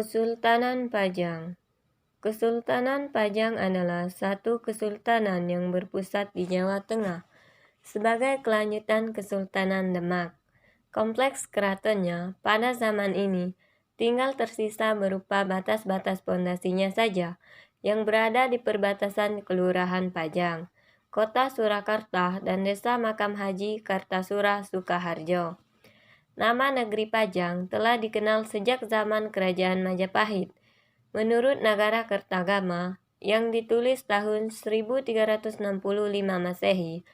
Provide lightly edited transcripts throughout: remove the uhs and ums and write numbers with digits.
Kesultanan Pajang. Kesultanan Pajang adalah satu kesultanan yang berpusat di Jawa Tengah sebagai kelanjutan Kesultanan Demak. Kompleks keratonnya pada zaman ini tinggal tersisa berupa batas-batas pondasinya saja yang berada di perbatasan Kelurahan Pajang, Kota Surakarta, dan Desa Makam Haji Kartasura, Sukaharjo. Nama negeri Pajang telah dikenal sejak zaman Kerajaan Majapahit. Menurut Nagara Kertagama yang ditulis tahun 1365 Masehi,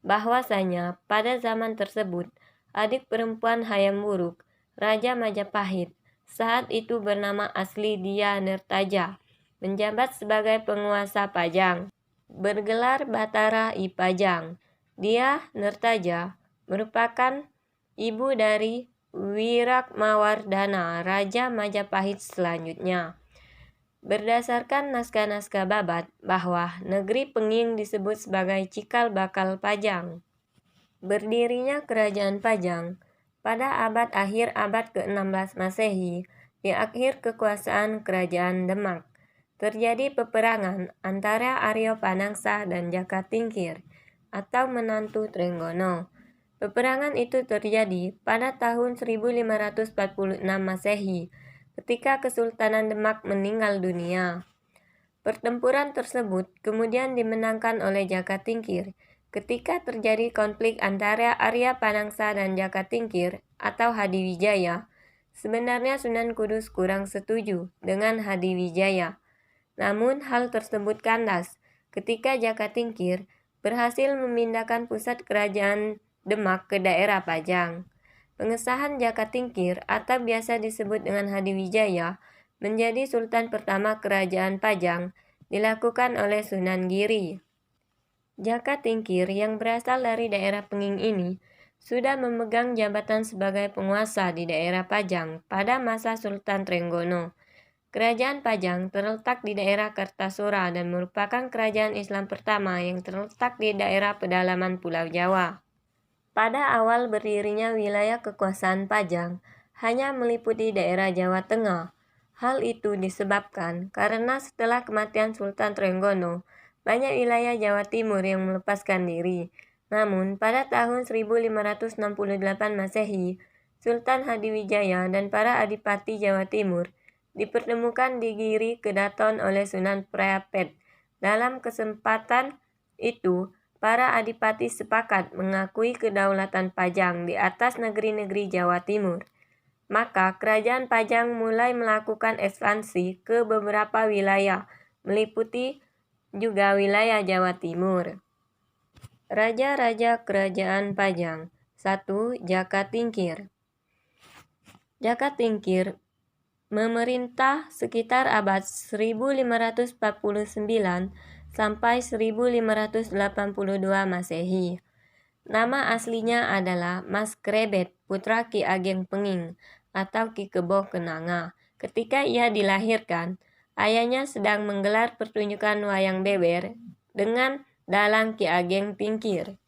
bahwasanya pada zaman tersebut adik perempuan Hayam Wuruk, Raja Majapahit, saat itu bernama asli Dia Nertaja, menjabat sebagai penguasa Pajang, bergelar Batara I Pajang. Dia Nertaja merupakan ibu dari Wirakmawardhana, Raja Majapahit selanjutnya. Berdasarkan naskah-naskah Babat bahwa negeri Penging disebut sebagai cikal bakal Pajang. Berdirinya Kerajaan Pajang pada akhir abad ke-16 Masehi, di akhir kekuasaan Kerajaan Demak, terjadi peperangan antara Arya Panangsa dan Jaka Tingkir atau menantu Trenggono. Peperangan itu terjadi pada tahun 1546 Masehi, ketika Kesultanan Demak meninggal dunia. Pertempuran tersebut kemudian dimenangkan oleh Jaka Tingkir ketika terjadi konflik antara Arya Panangsa dan Jaka Tingkir atau Hadiwijaya. Sebenarnya Sunan Kudus kurang setuju dengan Hadiwijaya. Namun hal tersebut kandas ketika Jaka Tingkir berhasil memindahkan pusat kerajaan Demak ke daerah Pajang. Pengesahan Jaka Tingkir atau biasa disebut dengan Hadiwijaya menjadi sultan pertama kerajaan Pajang dilakukan oleh Sunan Giri. Jaka Tingkir yang berasal dari daerah Penging ini sudah memegang jabatan sebagai penguasa di daerah Pajang pada masa Sultan Trenggono. Kerajaan Pajang terletak di daerah Kartasura dan merupakan kerajaan Islam pertama yang terletak di daerah pedalaman Pulau Jawa. Pada awal berdirinya wilayah kekuasaan Pajang hanya meliputi daerah Jawa Tengah. Hal itu disebabkan karena setelah kematian Sultan Trenggono, banyak wilayah Jawa Timur yang melepaskan diri. Namun, pada tahun 1568 Masehi, Sultan Hadiwijaya dan para adipati Jawa Timur dipertemukan di Giri Kedaton oleh Sunan Prapet. Dalam kesempatan itu, para adipati sepakat mengakui kedaulatan Pajang di atas negeri-negeri Jawa Timur. Maka kerajaan Pajang mulai melakukan ekspansi ke beberapa wilayah, meliputi juga wilayah Jawa Timur. Raja-raja Kerajaan Pajang. 1. Jaka Tingkir. Jaka Tingkir memerintah sekitar abad 1549 sampai 1582 Masehi. Nama aslinya adalah Mas Krebet, putra Ki Ageng Penging atau Ki Keboh Kenanga. Ketika ia dilahirkan, ayahnya sedang menggelar pertunjukan wayang beber dengan dalang Ki Ageng Tingkir.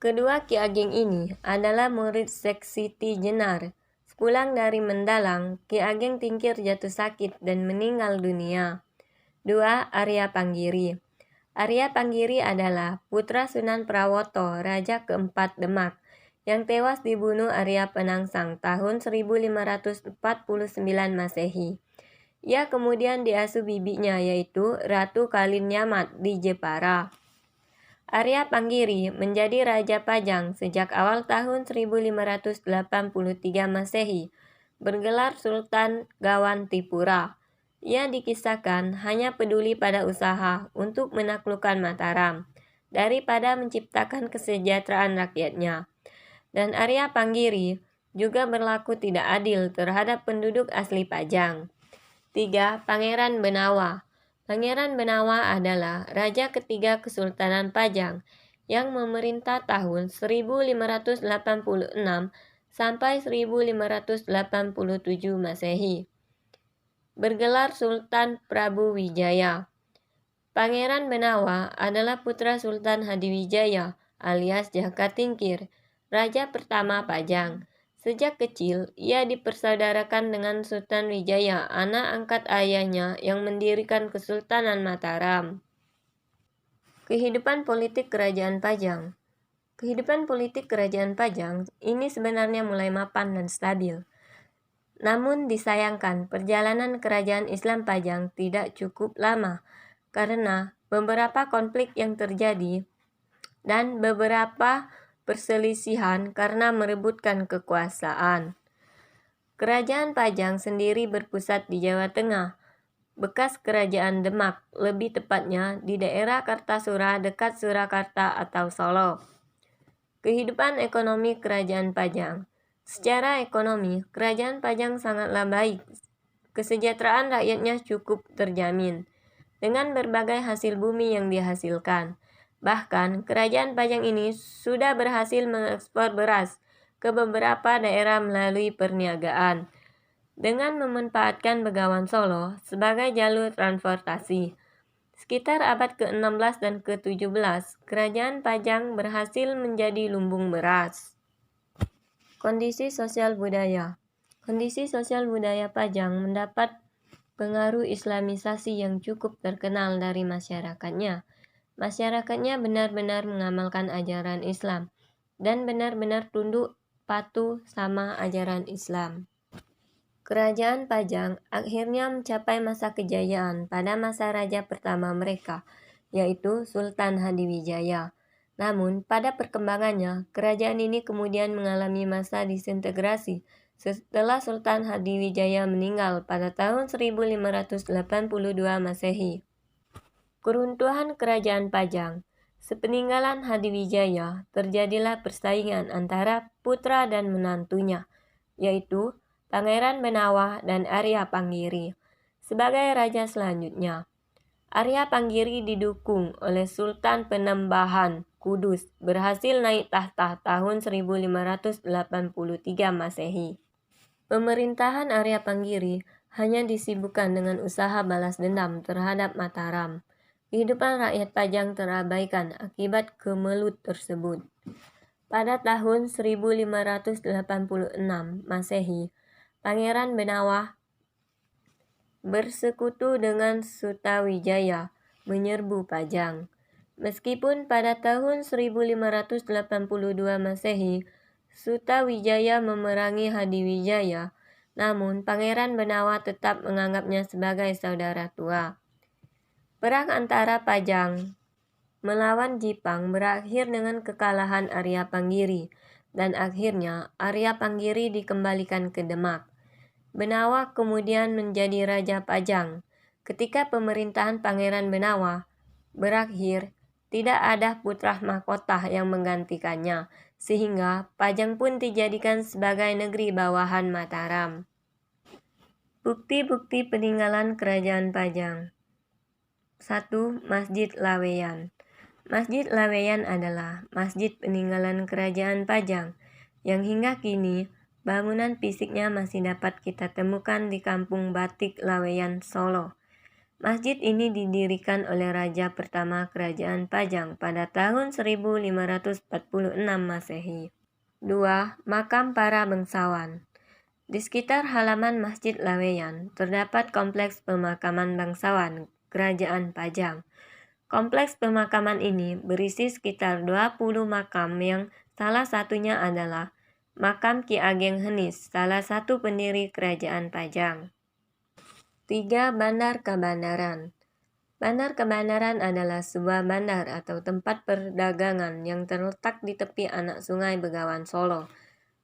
Kedua Ki Ageng ini adalah murid Seksiti Jenar. Sepulang dari mendalang, Ki Ageng Tingkir jatuh sakit dan meninggal dunia. 2. Arya Panggiri. Arya Panggiri adalah putra Sunan Prawoto, Raja keempat Demak, yang tewas dibunuh Arya Penangsang tahun 1549 Masehi. Ia kemudian diasuh bibinya yaitu Ratu Kalin Nyamat di Jepara. Arya Panggiri menjadi Raja Pajang sejak awal tahun 1583 Masehi, bergelar Sultan Gawantipura. Ia dikisahkan hanya peduli pada usaha untuk menaklukkan Mataram daripada menciptakan kesejahteraan rakyatnya. Dan Arya Panggiri juga berlaku tidak adil terhadap penduduk asli Pajang. 3. Pangeran Benawa. Pangeran Benawa adalah raja ketiga Kesultanan Pajang yang memerintah tahun 1586 sampai 1587 Masehi. Bergelar Sultan Prabu Wijaya. Pangeran Benawa adalah putra Sultan Hadiwijaya alias Jaka Tingkir, raja pertama Pajang. Sejak kecil, ia dipersaudarakan dengan Sultan Wijaya, anak angkat ayahnya yang mendirikan Kesultanan Mataram. Kehidupan politik Kerajaan Pajang. Kehidupan politik Kerajaan Pajang ini sebenarnya mulai mapan dan stabil. Namun disayangkan, perjalanan Kerajaan Islam Pajang tidak cukup lama karena beberapa konflik yang terjadi dan beberapa perselisihan karena merebutkan kekuasaan. Kerajaan Pajang sendiri berpusat di Jawa Tengah, bekas Kerajaan Demak, lebih tepatnya di daerah Kartasura dekat Surakarta atau Solo. Kehidupan ekonomi Kerajaan Pajang. Secara ekonomi, Kerajaan Pajang sangatlah baik. Kesejahteraan rakyatnya cukup terjamin dengan berbagai hasil bumi yang dihasilkan. Bahkan, Kerajaan Pajang ini sudah berhasil mengekspor beras ke beberapa daerah melalui perniagaan, dengan memanfaatkan Begawan Solo sebagai jalur transportasi. Sekitar abad ke-16 dan ke-17, Kerajaan Pajang berhasil menjadi lumbung beras. Kondisi sosial budaya. Kondisi sosial budaya Pajang mendapat pengaruh Islamisasi yang cukup terkenal dari masyarakatnya. Masyarakatnya benar-benar mengamalkan ajaran Islam dan benar-benar tunduk patuh sama ajaran Islam. Kerajaan Pajang akhirnya mencapai masa kejayaan pada masa raja pertama mereka, yaitu Sultan Hadiwijaya. Namun, pada perkembangannya, kerajaan ini kemudian mengalami masa disintegrasi setelah Sultan Hadiwijaya meninggal pada tahun 1582 Masehi. Keruntuhan Kerajaan Pajang. Sepeninggalan Hadiwijaya, terjadilah persaingan antara putra dan menantunya, yaitu Pangeran Benawa dan Arya Panggiri, sebagai raja selanjutnya. Arya Panggiri didukung oleh Sultan Penembahan Kudus, berhasil naik tahta tahun 1583 Masehi. Pemerintahan Arya Panggiri hanya disibukkan dengan usaha balas dendam terhadap Mataram. Kehidupan rakyat Pajang terabaikan akibat kemelut tersebut. Pada tahun 1586 Masehi, Pangeran Benawa bersekutu dengan Sutawijaya menyerbu Pajang. Meskipun pada tahun 1582 Masehi, Sutawijaya memerangi Hadiwijaya, namun Pangeran Benawa tetap menganggapnya sebagai saudara tua. Perang antara Pajang melawan Jipang berakhir dengan kekalahan Arya Panggiri, dan akhirnya Arya Panggiri dikembalikan ke Demak. Benawa kemudian menjadi Raja Pajang. Ketika pemerintahan Pangeran Benawa berakhir, tidak ada putra mahkota yang menggantikannya, sehingga Pajang pun dijadikan sebagai negeri bawahan Mataram. Bukti-bukti peninggalan Kerajaan Pajang. 1. Masjid Laweyan. Masjid Laweyan adalah masjid peninggalan Kerajaan Pajang yang hingga kini bangunan fisiknya masih dapat kita temukan di Kampung Batik Laweyan, Solo. Masjid ini didirikan oleh Raja pertama Kerajaan Pajang pada tahun 1546 Masehi. 2. Makam para bangsawan. Di sekitar halaman Masjid Laweyan terdapat kompleks pemakaman bangsawan Kerajaan Pajang. Kompleks pemakaman ini berisi sekitar 20 makam yang salah satunya adalah Makam Ki Ageng Henis, salah satu pendiri Kerajaan Pajang. 3. Bandar Kebandaran. Bandar Kebandaran adalah sebuah bandar atau tempat perdagangan yang terletak di tepi anak sungai Begawan Solo.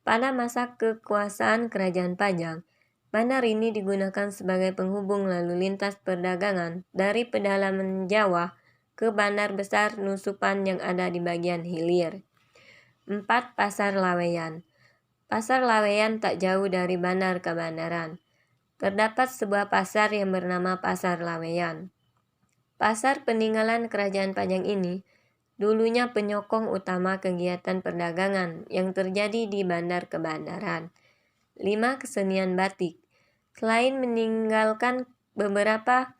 Pada masa kekuasaan Kerajaan Pajang, bandar ini digunakan sebagai penghubung lalu lintas perdagangan dari pedalaman Jawa ke bandar besar Nusupan yang ada di bagian hilir. 4. Pasar Laweyan. Pasar Laweyan tak jauh dari Bandar Kebandaran. Terdapat sebuah pasar yang bernama Pasar Laweyan. Pasar peninggalan Kerajaan Pajang ini dulunya penyokong utama kegiatan perdagangan yang terjadi di Bandar Kebandaran. 5. Kesenian batik. Selain meninggalkan beberapa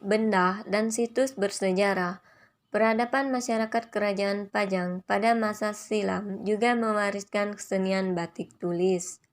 benda dan situs bersejarah, Peradaban masyarakat Kerajaan Pajang pada masa silam juga mewariskan kesenian batik tulis.